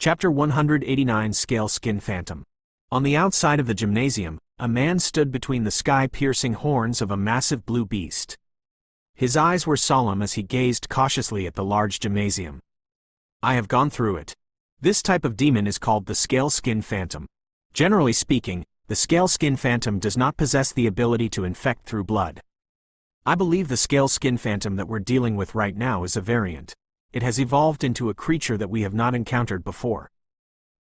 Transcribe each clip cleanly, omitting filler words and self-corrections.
Chapter 189 Scale Skin Phantom. On the outside of the gymnasium, a man stood between the sky-piercing horns of a massive blue beast. His eyes were solemn as he gazed cautiously at the large gymnasium. I have gone through it. This type of demon is called the Scale Skin Phantom. Generally speaking, the Scale Skin Phantom does not possess the ability to infect through blood. I believe the Scale Skin Phantom that we're dealing with right now is a variant. It has evolved into a creature that we have not encountered before.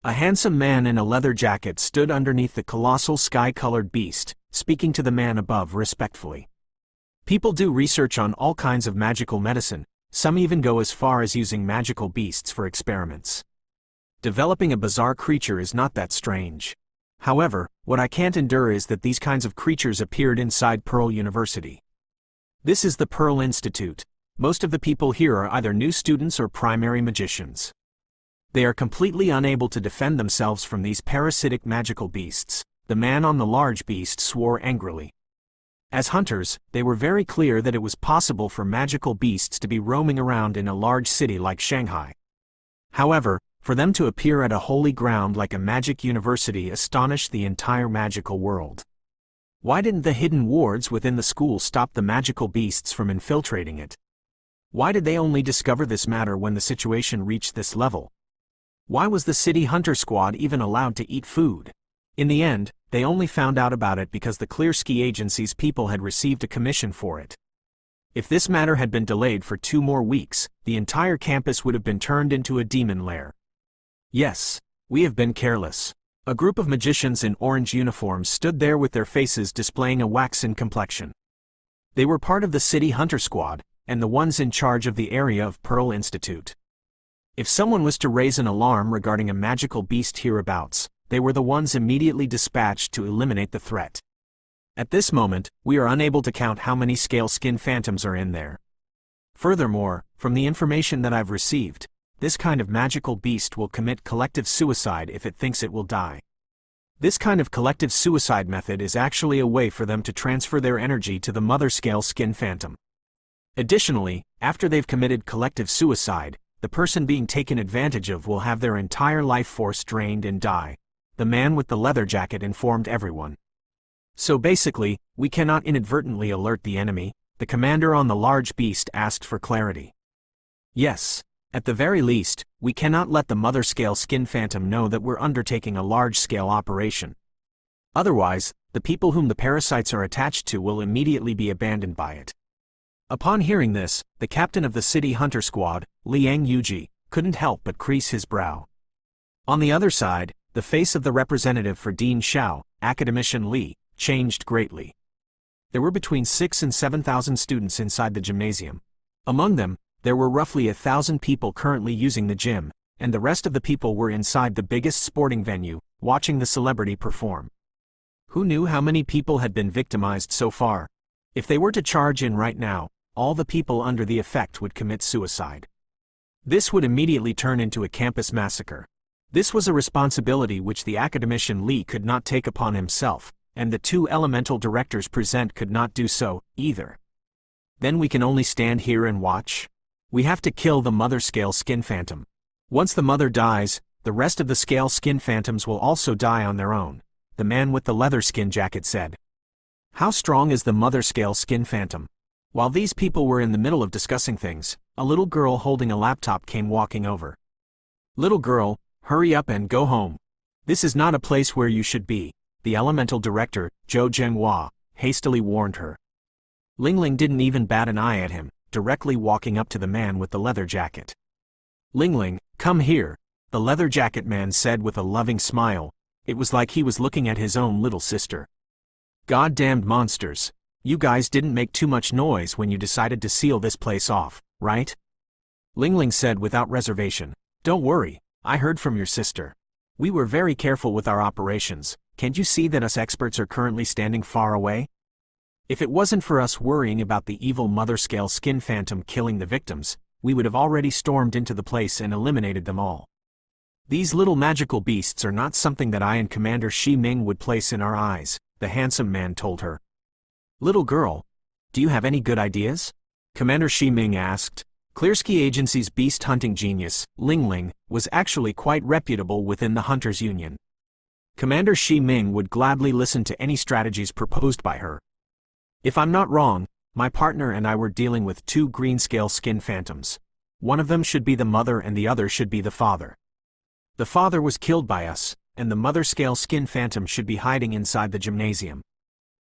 A handsome man in a leather jacket stood underneath the colossal sky-colored beast, speaking to the man above respectfully. People do research on all kinds of magical medicine, some even go as far as using magical beasts for experiments. Developing a bizarre creature is not that strange. However, what I can't endure is that these kinds of creatures appeared inside Pearl University. This is the Pearl Institute. Most of the people here are either new students or primary magicians. They are completely unable to defend themselves from these parasitic magical beasts. The man on the large beast swore angrily. As hunters, they were very clear that it was possible for magical beasts to be roaming around in a large city like Shanghai. However, for them to appear at a holy ground like a magic university astonished the entire magical world. Why didn't the hidden wards within the school stop the magical beasts from infiltrating it? Why did they only discover this matter when the situation reached this level? Why was the city hunter squad even allowed to eat food? In the end, they only found out about it because the Clearski Agency's people had received a commission for it. If this matter had been delayed for 2 more weeks, the entire campus would have been turned into a demon lair. Yes, we have been careless. A group of magicians in orange uniforms stood there with their faces displaying a waxen complexion. They were part of the city hunter squad, and the ones in charge of the area of Pearl Institute. If someone was to raise an alarm regarding a magical beast hereabouts, they were the ones immediately dispatched to eliminate the threat. At this moment, we are unable to count how many Scale Skin Phantoms are in there. Furthermore, from the information that I've received, this kind of magical beast will commit collective suicide if it thinks it will die. This kind of collective suicide method is actually a way for them to transfer their energy to the mother Scale Skin Phantom. Additionally, after they've committed collective suicide, the person being taken advantage of will have their entire life force drained and die. The man with the leather jacket informed everyone. So basically, we cannot inadvertently alert the enemy. The commander on the large beast asked for clarity. Yes. At the very least, we cannot let the mother Scale Skin Phantom know that we're undertaking a large-scale operation. Otherwise, the people whom the parasites are attached to will immediately be abandoned by it. Upon hearing this, the captain of the city hunter squad, Liang Yuji, couldn't help but crease his brow. On the other side, the face of the representative for Dean Xiao, academician Li, changed greatly. There were between 6,000 and 7,000 students inside the gymnasium. Among them, there were roughly 1,000 people currently using the gym, and the rest of the people were inside the biggest sporting venue, watching the celebrity perform. Who knew how many people had been victimized so far? If they were to charge in right now, all the people under the effect would commit suicide. This would immediately turn into a campus massacre. This was a responsibility which the academician Li could not take upon himself, and the 2 elemental directors present could not do so, either. Then we can only stand here and watch? We have to kill the mother Scale Skin Phantom. Once the mother dies, the rest of the Scale Skin Phantoms will also die on their own, the man with the leather skin jacket said. How strong is the mother Scale Skin Phantom? While these people were in the middle of discussing things, a little girl holding a laptop came walking over. Little girl, hurry up and go home. This is not a place where you should be, the elemental director, Zhou Zhenhua, hastily warned her. Lingling didn't even bat an eye at him, directly walking up to the man with the leather jacket. Lingling, come here, the leather jacket man said with a loving smile. It was like he was looking at his own little sister. Goddamned monsters. You guys didn't make too much noise when you decided to seal this place off, right? Lingling said without reservation. Don't worry, I heard from your sister. We were very careful with our operations. Can't you see that us experts are currently standing far away? If it wasn't for us worrying about the evil mother Scale Skin Phantom killing the victims, we would have already stormed into the place and eliminated them all. These little magical beasts are not something that I and Commander Shi Ming would place in our eyes, the handsome man told her. Little girl, do you have any good ideas? Commander Shi Ming asked. Clearsky Agency's beast hunting genius, Ling, was actually quite reputable within the Hunters Union. Commander Shi Ming would gladly listen to any strategies proposed by her. If I'm not wrong, my partner and I were dealing with two green-scale skin phantoms. One of them should be the mother and the other should be the father. The father was killed by us, and the mother-scale skin phantom should be hiding inside the gymnasium.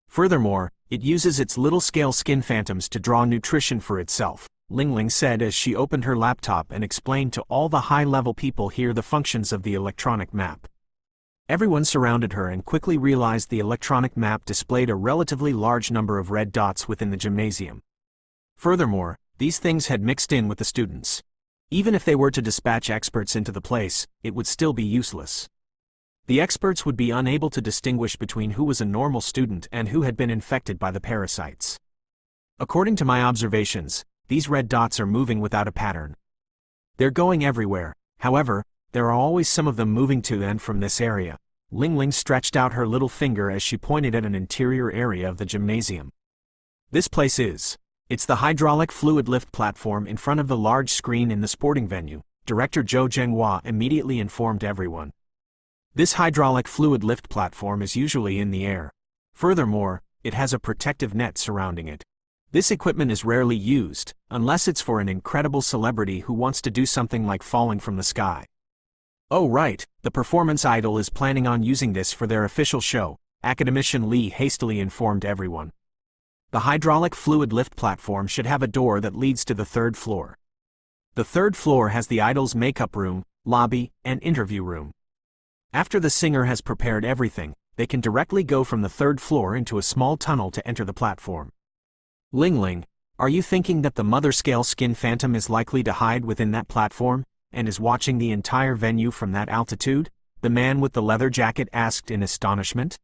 Furthermore, it uses its little-scale skin phantoms to draw nutrition for itself, Ling said as she opened her laptop and explained to all the high-level people here the functions of the electronic map. Everyone surrounded her and quickly realized the electronic map displayed a relatively large number of red dots within the gymnasium. Furthermore, these things had mixed in with the students. Even if they were to dispatch experts into the place, it would still be useless. The experts would be unable to distinguish between who was a normal student and who had been infected by the parasites. According to my observations, these red dots are moving without a pattern. They're going everywhere, however, there are always some of them moving to and from this area. Ling stretched out her little finger as she pointed at an interior area of the gymnasium. This place it's the hydraulic fluid lift platform in front of the large screen in the sporting venue, Director Zhou Zhenghua immediately informed everyone. This hydraulic fluid lift platform is usually in the air. Furthermore, it has a protective net surrounding it. This equipment is rarely used, unless it's for an incredible celebrity who wants to do something like falling from the sky. Oh right, the performance idol is planning on using this for their official show, Academician Li hastily informed everyone. The hydraulic fluid lift platform should have a door that leads to the third floor. The third floor has the idol's makeup room, lobby, and interview room. After the singer has prepared everything, they can directly go from the third floor into a small tunnel to enter the platform. Ling, are you thinking that the mother-scale skin phantom is likely to hide within that platform, and is watching the entire venue from that altitude? The man with the leather jacket asked in astonishment.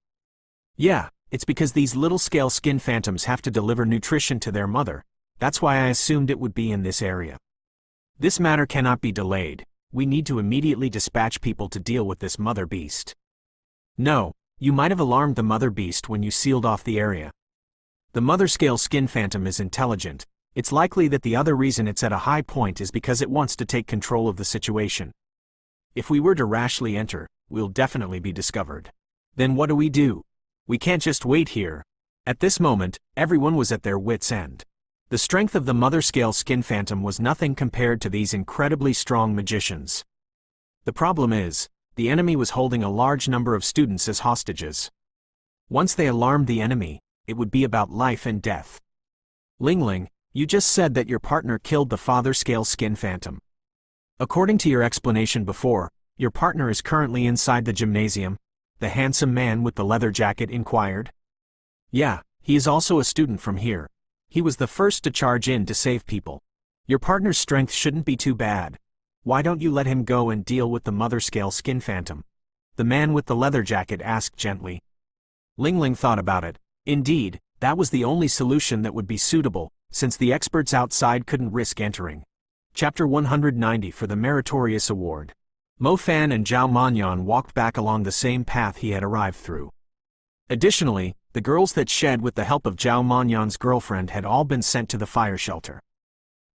Yeah, it's because these little-scale skin phantoms have to deliver nutrition to their mother. That's why I assumed it would be in this area. This matter cannot be delayed. We need to immediately dispatch people to deal with this mother beast. No, you might have alarmed the mother beast when you sealed off the area. The mother-scale skin phantom is intelligent. It's likely that the other reason it's at a high point is because it wants to take control of the situation. If we were to rashly enter, we'll definitely be discovered. Then what do? We can't just wait here. At this moment, everyone was at their wits' end. The strength of the mother-scale skin phantom was nothing compared to these incredibly strong magicians. The problem is, the enemy was holding a large number of students as hostages. Once they alarmed the enemy, it would be about life and death. Ling, you just said that your partner killed the father-scale skin phantom. According to your explanation before, your partner is currently inside the gymnasium, the handsome man with the leather jacket inquired. Yeah, he is also a student from here. He was the first to charge in to save people. Your partner's strength shouldn't be too bad. Why don't you let him go and deal with the mother-scale skin phantom? The man with the leather jacket asked gently. Ling thought about it. Indeed, that was the only solution that would be suitable, since the experts outside couldn't risk entering. Chapter 190 for the Meritorious Award. Mo Fan and Zhao Manyan walked back along the same path he had arrived through. Additionally, the girls that shed with the help of Zhao Manyan's girlfriend had all been sent to the fire shelter.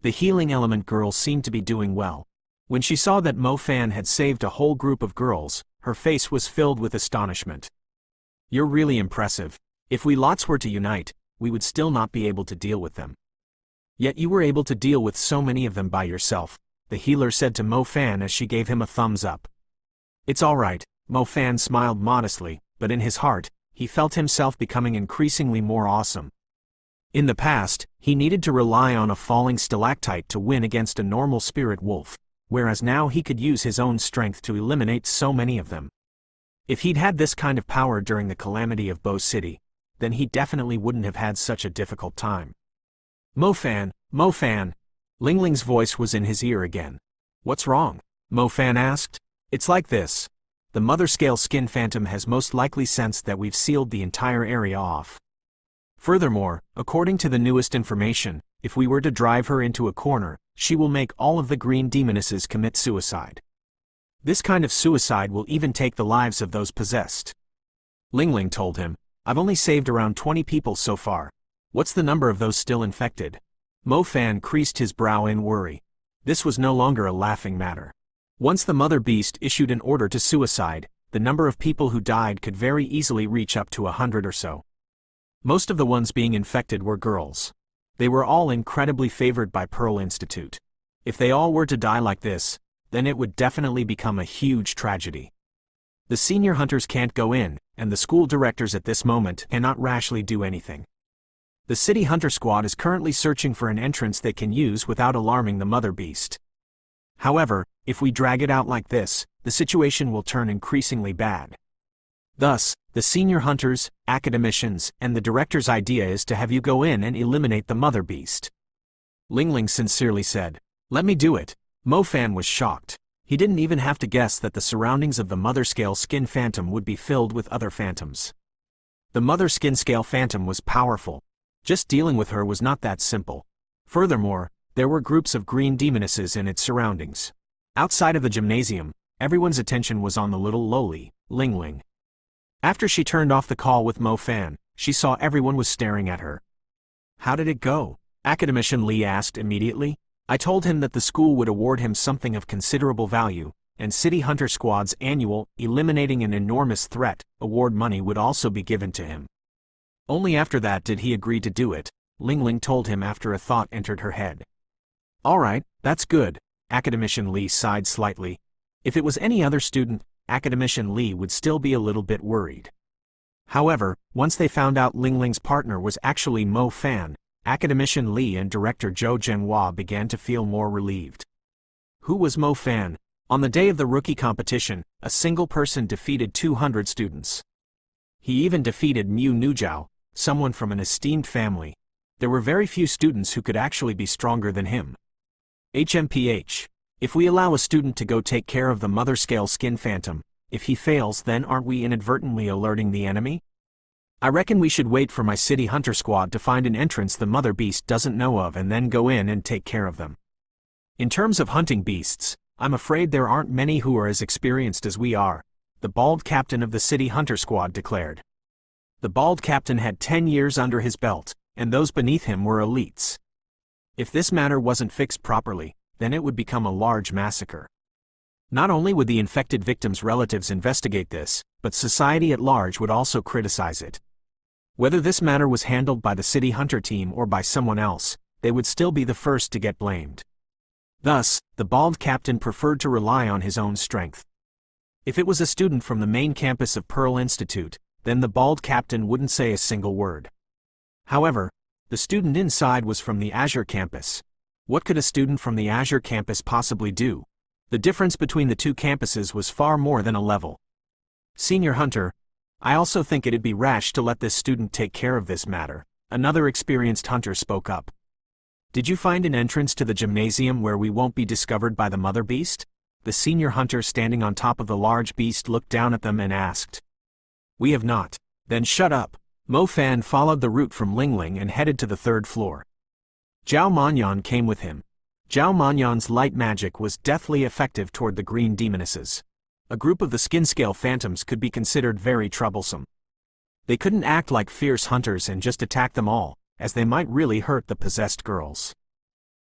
The healing element girl seemed to be doing well. When she saw that Mo Fan had saved a whole group of girls, her face was filled with astonishment. You're really impressive. If we lots were to unite, we would still not be able to deal with them. Yet you were able to deal with so many of them by yourself, the healer said to Mo Fan as she gave him a thumbs up. It's all right, Mo Fan smiled modestly, but in his heart, he felt himself becoming increasingly more awesome. In the past, he needed to rely on a falling stalactite to win against a normal spirit wolf, whereas now he could use his own strength to eliminate so many of them. If he'd had this kind of power during the calamity of Bo City, then he definitely wouldn't have had such a difficult time. Mo Fan, Ling's voice was in his ear again. What's wrong? Mo Fan asked. It's like this. The mother-scale skin phantom has most likely sensed that we've sealed the entire area off. Furthermore, according to the newest information, if we were to drive her into a corner, she will make all of the green demonesses commit suicide. This kind of suicide will even take the lives of those possessed. Ling told him, I've only saved around 20 people so far. What's the number of those still infected? Mo Fan creased his brow in worry. This was no longer a laughing matter. Once the mother beast issued an order to suicide, the number of people who died could very easily reach up to 100 or so. Most of the ones being infected were girls. They were all incredibly favored by Pearl Institute. If they all were to die like this, then it would definitely become a huge tragedy. The senior hunters can't go in, and the school directors at this moment cannot rashly do anything. The city hunter squad is currently searching for an entrance they can use without alarming the mother beast. However, if we drag it out like this, the situation will turn increasingly bad. Thus, the senior hunters, academicians, and the director's idea is to have you go in and eliminate the mother beast. Ling sincerely said, "Let me do it." Mo Fan was shocked. He didn't even have to guess that the surroundings of the mother scale skin phantom would be filled with other phantoms. The mother skin scale phantom was powerful. Just dealing with her was not that simple. Furthermore, there were groups of green demonesses in its surroundings. Outside of the gymnasium, everyone's attention was on the little lowly, Ling. After she turned off the call with Mo Fan, she saw everyone was staring at her. "How did it go?" Academician Lee asked immediately. "I told him that the school would award him something of considerable value, and City Hunter Squad's annual, eliminating an enormous threat, award money would also be given to him." Only after that did he agree to do it, Ling told him after a thought entered her head. "Alright, that's good," Academician Lee sighed slightly. If it was any other student, Academician Lee would still be a little bit worried. However, once they found out Ling's partner was actually Mo Fan, Academician Lee and director Zhou Zhenhua began to feel more relieved. Who was Mo Fan? On the day of the rookie competition, a single person defeated 200 students. He even defeated Mu Nujiao, someone from an esteemed family. There were very few students who could actually be stronger than him. HMPH. If we allow a student to go take care of the mother scale skin phantom, if he fails, then aren't we inadvertently alerting the enemy? I reckon we should wait for my city hunter squad to find an entrance the mother beast doesn't know of and then go in and take care of them. In terms of hunting beasts, I'm afraid there aren't many who are as experienced as we are, the bald captain of the city hunter squad declared. The bald captain had 10 years under his belt, and those beneath him were elites. If this matter wasn't fixed properly, then it would become a large massacre. Not only would the infected victims' relatives investigate this, but society at large would also criticize it. Whether this matter was handled by the city hunter team or by someone else, they would still be the first to get blamed. Thus, the bald captain preferred to rely on his own strength. If it was a student from the main campus of Pearl Institute, then the bald captain wouldn't say a single word. However, the student inside was from the Azure campus. What could a student from the Azure campus possibly do? The difference between the two campuses was far more than a level. "Senior Hunter, I also think it'd be rash to let this student take care of this matter," another experienced hunter spoke up. "Did you find an entrance to the gymnasium where we won't be discovered by the mother beast?" The senior hunter standing on top of the large beast looked down at them and asked. "We have not." "Then shut up." Mo Fan followed the route from Ling and headed to the 3rd floor. Zhao Manyan came with him. Zhao Manyan's light magic was deathly effective toward the green demonesses. A group of the skin scale phantoms could be considered very troublesome. They couldn't act like fierce hunters and just attack them all, as they might really hurt the possessed girls.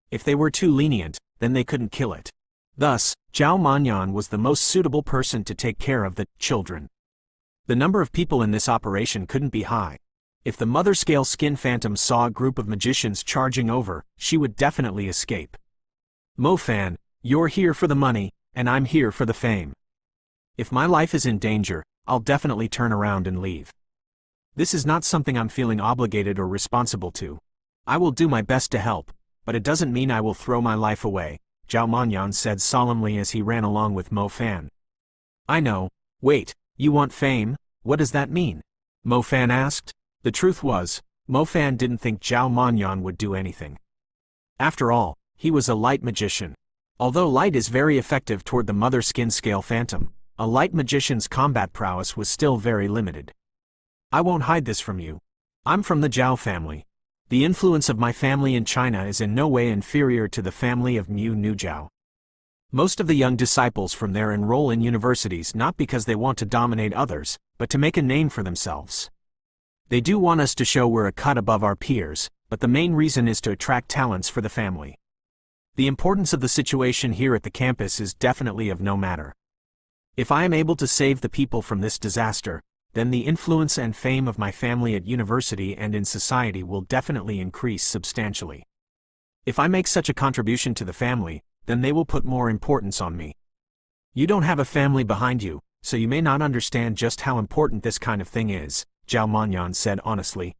If they were too lenient, then they couldn't kill it. Thus, Zhao Manyan was the most suitable person to take care of the children. The number of people in this operation couldn't be high. If the mother scale skin phantom saw a group of magicians charging over, she would definitely escape. "Mo Fan, you're here for the money, and I'm here for the fame. If my life is in danger, I'll definitely turn around and leave. This is not something I'm feeling obligated or responsible to. I will do my best to help, but it doesn't mean I will throw my life away," Zhao Manyan said solemnly as he ran along with Mo Fan. "I know. Wait, you want fame? What does that mean?" Mo Fan asked. The truth was, Mo Fan didn't think Zhao Manyan would do anything. After all, he was a light magician. Although light is very effective toward the mother skin scale phantom, a light magician's combat prowess was still very limited. "I won't hide this from you. I'm from the Zhao family. The influence of my family in China is in no way inferior to the family of Mu Nujiao. Most of the young disciples from there enroll in universities not because they want to dominate others, but to make a name for themselves. They do want us to show we're a cut above our peers, but the main reason is to attract talents for the family. The importance of the situation here at the campus is definitely of no matter. If I am able to save the people from this disaster, then the influence and fame of my family at university and in society will definitely increase substantially. If I make such a contribution to the family, then they will put more importance on me. You don't have a family behind you, so you may not understand just how important this kind of thing is, Zhao Manyan said honestly.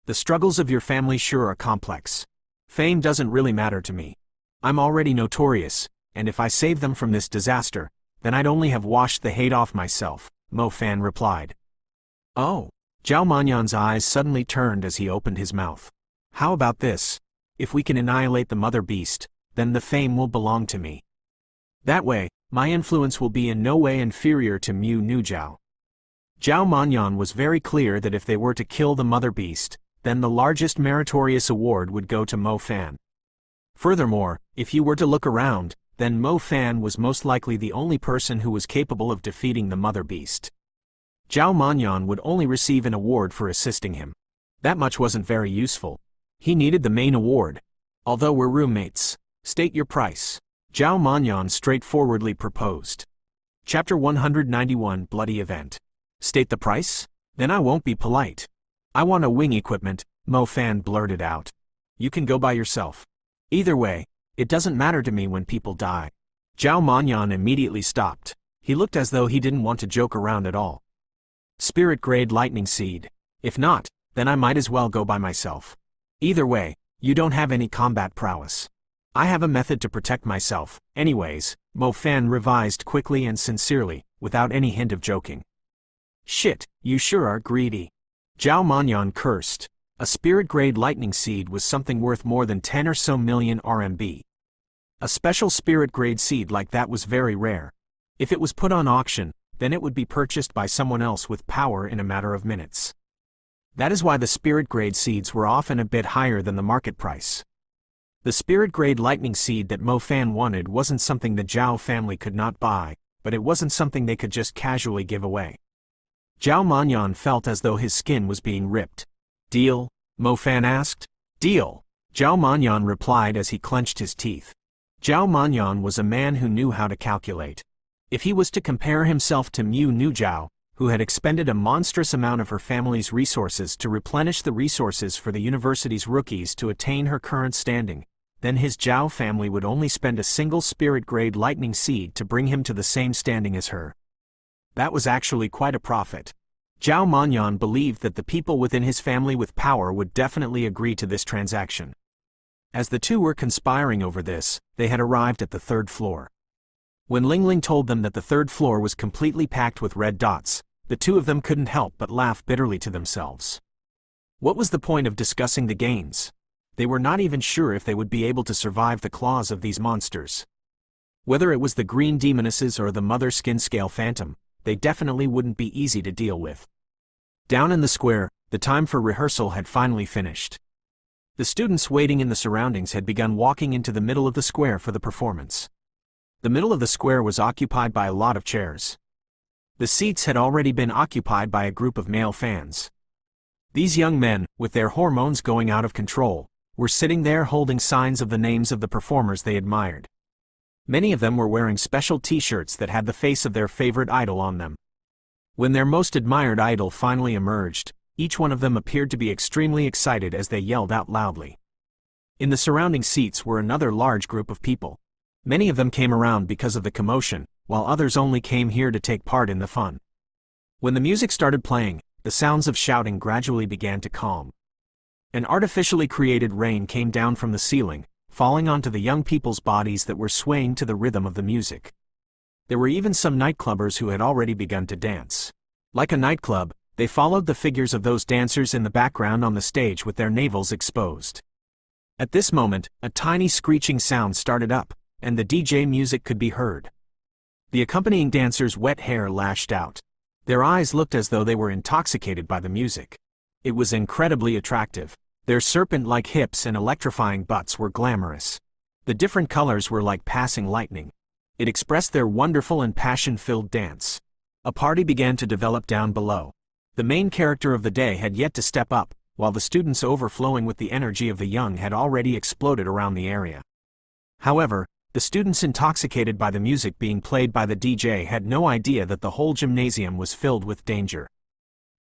The struggles of your family sure are complex. Fame doesn't really matter to me. I'm already notorious, and if I save them from this disaster, then I'd only have washed the hate off myself, Mo Fan replied. Oh. Zhao Manyan's eyes suddenly turned as he opened his mouth. How about this? If we can annihilate the mother beast, then the fame will belong to me. That way, my influence will be in no way inferior to Mu Nu Zhao. Zhao Manyan was very clear that if they were to kill the mother beast, then the largest meritorious award would go to Mo Fan. Furthermore, if you were to look around, then Mo Fan was most likely the only person who was capable of defeating the mother beast. Zhao Manyan would only receive an award for assisting him. That much wasn't very useful. He needed the main award. Although we're roommates, state your price, Zhao Manyan straightforwardly proposed. Chapter 191 Bloody Event. State the price? Then I won't be polite. I want a wing equipment, Mo Fan blurted out. You can go by yourself. Either way, it doesn't matter to me when people die. Zhao Manyan immediately stopped. He looked as though he didn't want to joke around at all. Spirit grade lightning seed. If not, then I might as well go by myself. Either way, you don't have any combat prowess. I have a method to protect myself, anyways, Mo Fan revised quickly and sincerely, without any hint of joking. Shit, you sure are greedy. Zhao Manyan cursed. A spirit-grade lightning seed was something worth more than 10 or so million RMB. A special spirit-grade seed like that was very rare. If it was put on auction, then it would be purchased by someone else with power in a matter of minutes. That is why the spirit-grade seeds were often a bit higher than the market price. The spirit-grade lightning seed that Mo Fan wanted wasn't something the Zhao family could not buy, but it wasn't something they could just casually give away. Zhao Manyan felt as though his skin was being ripped. Deal? Mo Fan asked. Deal, Zhao Manyan replied as he clenched his teeth. Zhao Manyan was a man who knew how to calculate. If he was to compare himself to Mu Nu Zhao, who had expended a monstrous amount of her family's resources to replenish the resources for the university's rookies to attain her current standing, then his Zhao family would only spend a single spirit-grade lightning seed to bring him to the same standing as her. That was actually quite a profit. Zhao Manyan believed that the people within his family with power would definitely agree to this transaction. As the two were conspiring over this, they had arrived at the third floor. When Lingling told them that the third floor was completely packed with red dots, the two of them couldn't help but laugh bitterly to themselves. What was the point of discussing the gains? They were not even sure if they would be able to survive the claws of these monsters. Whether it was the green demonesses or the mother skin scale phantom, they definitely wouldn't be easy to deal with. Down in the square, the time for rehearsal had finally finished. The students waiting in the surroundings had begun walking into the middle of the square for the performance. The middle of the square was occupied by a lot of chairs. The seats had already been occupied by a group of male fans. These young men, with their hormones going out of control, were sitting there holding signs of the names of the performers they admired. Many of them were wearing special t-shirts that had the face of their favorite idol on them. When their most admired idol finally emerged, each one of them appeared to be extremely excited as they yelled out loudly. In the surrounding seats were another large group of people. Many of them came around because of the commotion, while others only came here to take part in the fun. When the music started playing, the sounds of shouting gradually began to calm. An artificially created rain came down from the ceiling, falling onto the young people's bodies that were swaying to the rhythm of the music. There were even some nightclubbers who had already begun to dance. Like a nightclub, they followed the figures of those dancers in the background on the stage with their navels exposed. At this moment, a tiny screeching sound started up, and the DJ music could be heard. The accompanying dancers' wet hair lashed out. Their eyes looked as though they were intoxicated by the music. It was incredibly attractive. Their serpent-like hips and electrifying butts were glamorous. The different colors were like passing lightning. It expressed their wonderful and passion-filled dance. A party began to develop down below. The main character of the day had yet to step up, while the students overflowing with the energy of the young had already exploded around the area. However, the students intoxicated by the music being played by the DJ had no idea that the whole gymnasium was filled with danger.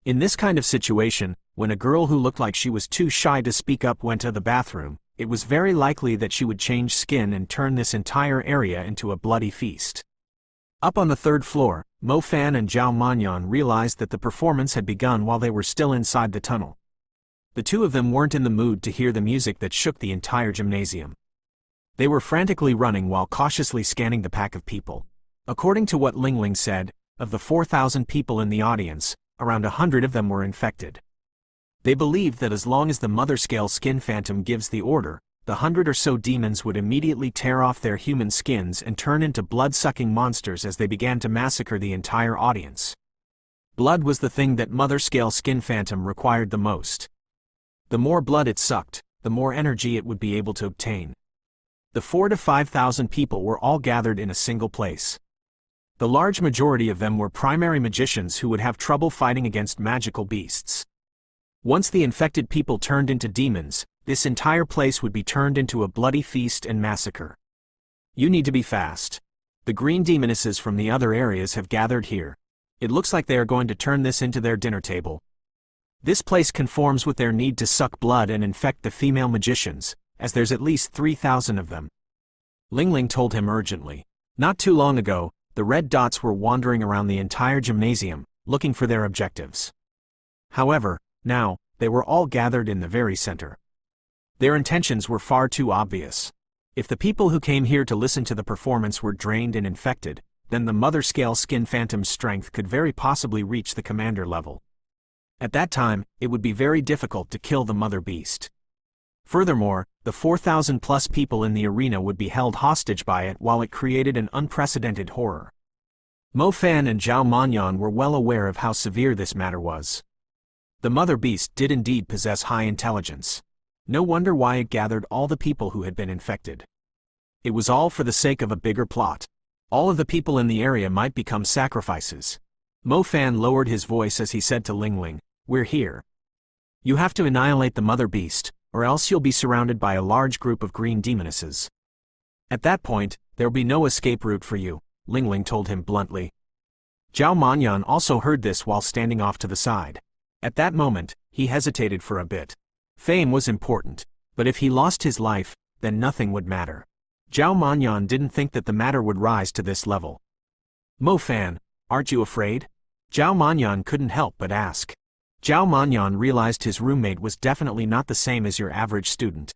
In this kind of situation, when a girl who looked like she was too shy to speak up went to the bathroom, it was very likely that she would change skin and turn this entire area into a bloody feast. Up on the third floor, Mo Fan and Zhao Manyan realized that the performance had begun while they were still inside the tunnel. The two of them weren't in the mood to hear the music that shook the entire gymnasium. They were frantically running while cautiously scanning the pack of people. According to what Ling Ling said, of the 4,000 people in the audience, around 100 of them were infected. They believed that as long as the mother-scale skin phantom gives the order, the 100 or so demons would immediately tear off their human skins and turn into blood-sucking monsters as they began to massacre the entire audience. Blood was the thing that mother-scale skin phantom required the most. The more blood it sucked, the more energy it would be able to obtain. The 4,000 to 5,000 people were all gathered in a single place. The large majority of them were primary magicians who would have trouble fighting against magical beasts. Once the infected people turned into demons, this entire place would be turned into a bloody feast and massacre. You need to be fast. The green demonesses from the other areas have gathered here. It looks like they are going to turn this into their dinner table. This place conforms with their need to suck blood and infect the female magicians, as there's at least 3,000 of them. Ling Ling told him urgently. Not too long ago, the red dots were wandering around the entire gymnasium, looking for their objectives. However, now, they were all gathered in the very center. Their intentions were far too obvious. If the people who came here to listen to the performance were drained and infected, then the mother-scale skin phantom's strength could very possibly reach the commander level. At that time, it would be very difficult to kill the mother beast. Furthermore, the 4,000 plus people in the arena would be held hostage by it while it created an unprecedented horror. Mo Fan and Zhao Manyan were well aware of how severe this matter was. The mother beast did indeed possess high intelligence. No wonder why it gathered all the people who had been infected. It was all for the sake of a bigger plot. All of the people in the area might become sacrifices. Mo Fan lowered his voice as he said to Ling Ling, "We're here. You have to annihilate the mother beast, or else you'll be surrounded by a large group of green demonesses. At that point, there'll be no escape route for you," Ling Ling told him bluntly. Zhao Manyan also heard this while standing off to the side. At that moment, he hesitated for a bit. Fame was important, but if he lost his life, then nothing would matter. Zhao Manyan didn't think that the matter would rise to this level. "Mo Fan, aren't you afraid?" Zhao Manyan couldn't help but ask. Zhao Manyan realized his roommate was definitely not the same as your average student.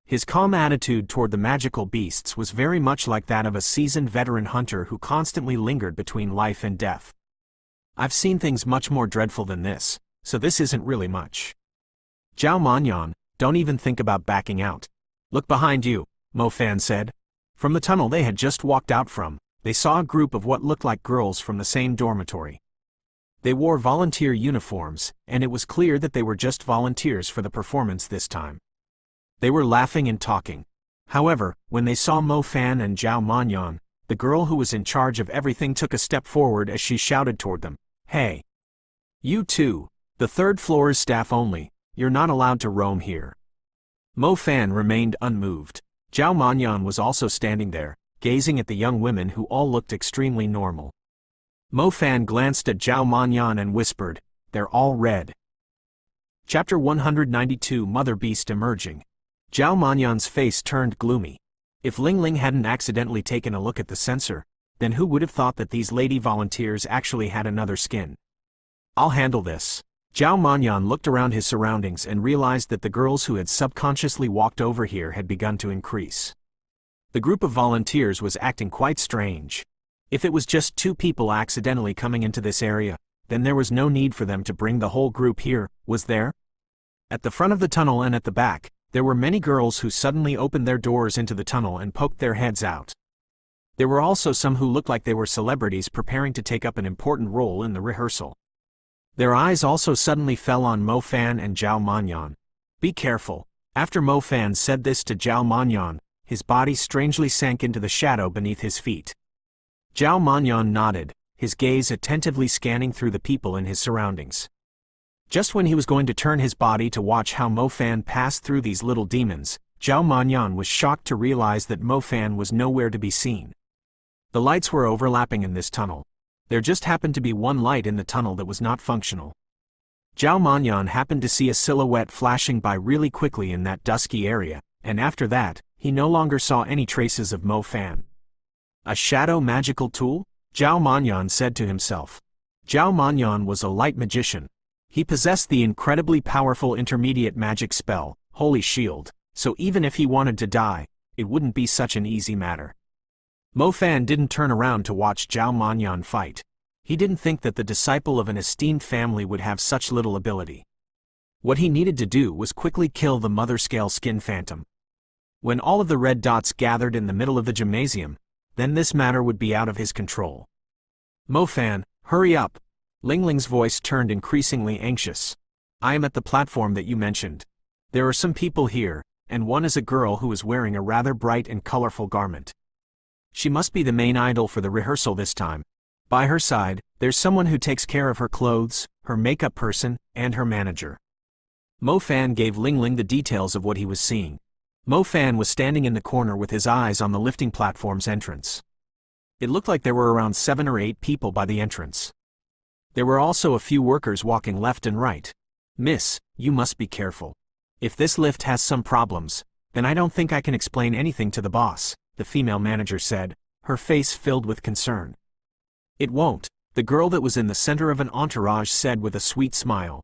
His calm attitude toward the magical beasts was very much like that of a seasoned veteran hunter who constantly lingered between life and death. "I've seen things much more dreadful than this, so this isn't really much." "Zhao Manyan, don't even think about backing out. Look behind you," Mo Fan said. From the tunnel they had just walked out from, they saw a group of what looked like girls from the same dormitory. They wore volunteer uniforms, and it was clear that they were just volunteers for the performance this time. They were laughing and talking. However, when they saw Mo Fan and Zhao Manyan, the girl who was in charge of everything took a step forward as she shouted toward them, "Hey! You two, the third floor is staff only, you're not allowed to roam here." Mo Fan remained unmoved. Zhao Manyan was also standing there, gazing at the young women who all looked extremely normal. Mo Fan glanced at Zhao Manyan and whispered, "They're all red." Chapter 192 Mother Beast Emerging. Zhao Manyan's face turned gloomy. If Ling Ling hadn't accidentally taken a look at the sensor, then who would have thought that these lady volunteers actually had another skin? "I'll handle this." Zhao Manyan looked around his surroundings and realized that the girls who had subconsciously walked over here had begun to increase. The group of volunteers was acting quite strange. If it was just two people accidentally coming into this area, then there was no need for them to bring the whole group here, was there? At the front of the tunnel and at the back, there were many girls who suddenly opened their doors into the tunnel and poked their heads out. There were also some who looked like they were celebrities preparing to take up an important role in the rehearsal. Their eyes also suddenly fell on Mo Fan and Zhao Manyan. "Be careful." After Mo Fan said this to Zhao Manyan, his body strangely sank into the shadow beneath his feet. Zhao Manyan nodded, his gaze attentively scanning through the people in his surroundings. Just when he was going to turn his body to watch how Mo Fan passed through these little demons, Zhao Manyan was shocked to realize that Mo Fan was nowhere to be seen. The lights were overlapping in this tunnel. There just happened to be one light in the tunnel that was not functional. Zhao Manyan happened to see a silhouette flashing by really quickly in that dusky area, and after that, he no longer saw any traces of Mo Fan. A shadow magical tool? Zhao Manyan said to himself. Zhao Manyan was a light magician. He possessed the incredibly powerful intermediate magic spell, Holy Shield, so even if he wanted to die, it wouldn't be such an easy matter. Mo Fan didn't turn around to watch Zhao Manyan fight. He didn't think that the disciple of an esteemed family would have such little ability. What he needed to do was quickly kill the mother-scale skin phantom. When all of the red dots gathered in the middle of the gymnasium, then this matter would be out of his control. Mo Fan, hurry up! Ling Ling's voice turned increasingly anxious. I am at the platform that you mentioned. There are some people here, and one is a girl who is wearing a rather bright and colorful garment. She must be the main idol for the rehearsal this time. By her side, there's someone who takes care of her clothes, her makeup person, and her manager. Mo Fan gave Ling Ling the details of what he was seeing. Mo Fan was standing in the corner with his eyes on the lifting platform's entrance. It looked like there were around 7 or 8 people by the entrance. There were also a few workers walking left and right. Miss, you must be careful. If this lift has some problems, then I don't think I can explain anything to the boss, the female manager said, her face filled with concern. It won't, the girl that was in the center of an entourage said with a sweet smile.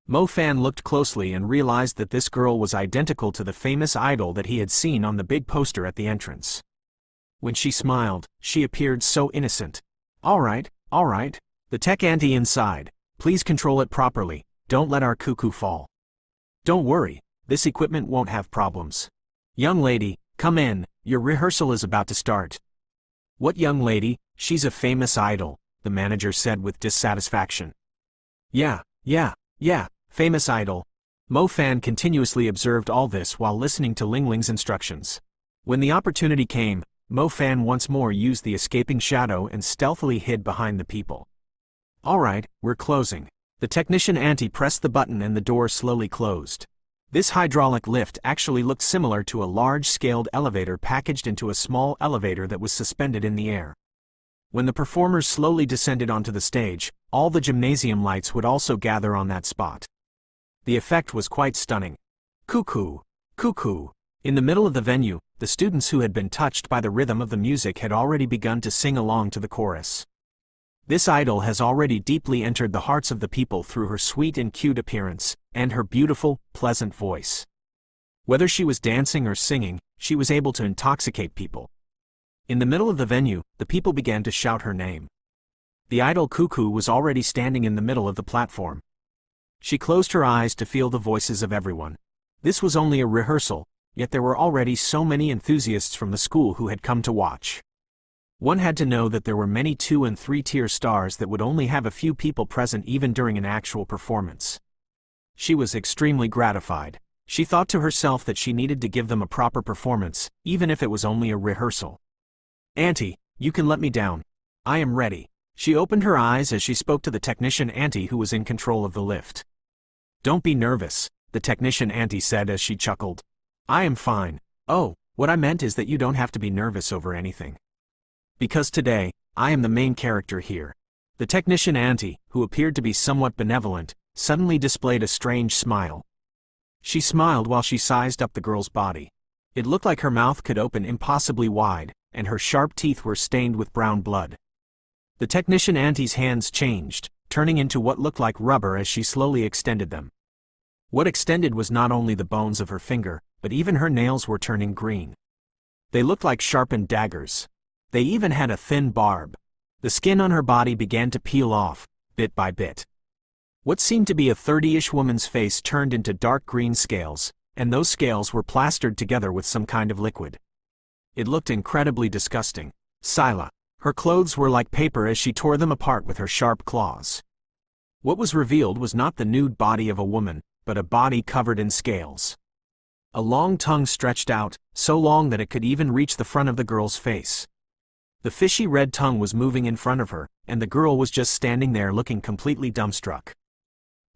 Mo Fan looked closely and realized that this girl was identical to the famous idol that he had seen on the big poster at the entrance. When she smiled, she appeared so innocent. All right, the tech auntie inside, please control it properly, don't let our cuckoo fall. Don't worry, this equipment won't have problems. Young lady, come in, your rehearsal is about to start. What young lady? She's a famous idol, the manager said with dissatisfaction. Yeah, famous idol. Mo Fan continuously observed all this while listening to Ling Ling's instructions. When the opportunity came, Mo Fan once more used the escaping shadow and stealthily hid behind the people. All right, we're closing. The technician auntie pressed the button and the door slowly closed. This hydraulic lift actually looked similar to a large-scaled elevator packaged into a small elevator that was suspended in the air. When the performers slowly descended onto the stage, all the gymnasium lights would also gather on that spot. The effect was quite stunning. Cuckoo, cuckoo. In the middle of the venue, the students who had been touched by the rhythm of the music had already begun to sing along to the chorus. This idol has already deeply entered the hearts of the people through her sweet and cute appearance, and her beautiful, pleasant voice. Whether she was dancing or singing, she was able to intoxicate people. In the middle of the venue, the people began to shout her name. The idol Cuckoo was already standing in the middle of the platform. She closed her eyes to feel the voices of everyone. This was only a rehearsal, yet there were already so many enthusiasts from the school who had come to watch. One had to know that there were many 2- and 3-tier stars that would only have a few people present even during an actual performance. She was extremely gratified. She thought to herself that she needed to give them a proper performance, even if it was only a rehearsal. Auntie, you can let me down. I am ready. She opened her eyes as she spoke to the technician auntie who was in control of the lift. Don't be nervous, the technician auntie said as she chuckled. I am fine. Oh, what I meant is that you don't have to be nervous over anything. Because today, I am the main character here. The technician auntie, who appeared to be somewhat benevolent, suddenly displayed a strange smile. She smiled while she sized up the girl's body. It looked like her mouth could open impossibly wide, and her sharp teeth were stained with brown blood. The technician auntie's hands changed, turning into what looked like rubber as she slowly extended them. What extended was not only the bones of her finger, but even her nails were turning green. They looked like sharpened daggers. They even had a thin barb. The skin on her body began to peel off, bit by bit. What seemed to be a 30-ish woman's face turned into dark green scales, and those scales were plastered together with some kind of liquid. It looked incredibly disgusting. Sila. Her clothes were like paper as she tore them apart with her sharp claws. What was revealed was not the nude body of a woman, but a body covered in scales. A long tongue stretched out, so long that it could even reach the front of the girl's face. The fishy red tongue was moving in front of her, and the girl was just standing there looking completely dumbstruck.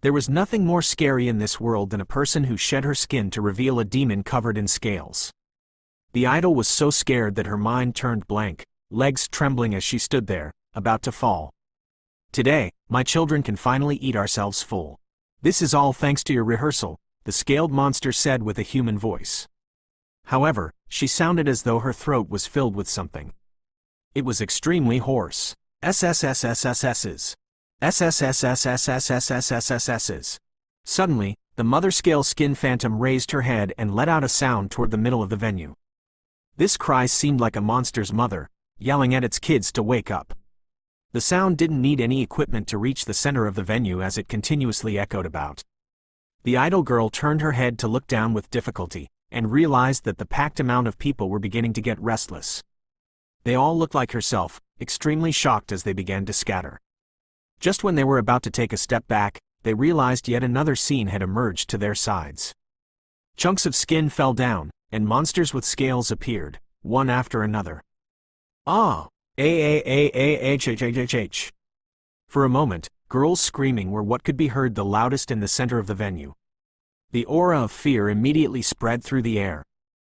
There was nothing more scary in this world than a person who shed her skin to reveal a demon covered in scales. The idol was so scared that her mind turned blank, legs trembling as she stood there, about to fall. Today, my children can finally eat ourselves full. This is all thanks to your rehearsal, the scaled monster said with a human voice. However, she sounded as though her throat was filled with something. It was extremely hoarse. SSSSSSSs. SSSSSSSSSSs. Suddenly, the mother scale skin phantom raised her head and let out a sound toward the middle of the venue. This cry seemed like a monster's mother, yelling at its kids to wake up. The sound didn't need any equipment to reach the center of the venue as it continuously echoed about. The idol girl turned her head to look down with difficulty, and realized that the packed amount of people were beginning to get restless. They all looked like herself, extremely shocked as they began to scatter. Just when they were about to take a step back, they realized yet another scene had emerged to their sides. Chunks of skin fell down, and monsters with scales appeared, one after another. Ah! A-A-A-A-H-H-H-H-H. For a moment, girls screaming were what could be heard the loudest in the center of the venue. The aura of fear immediately spread through the air,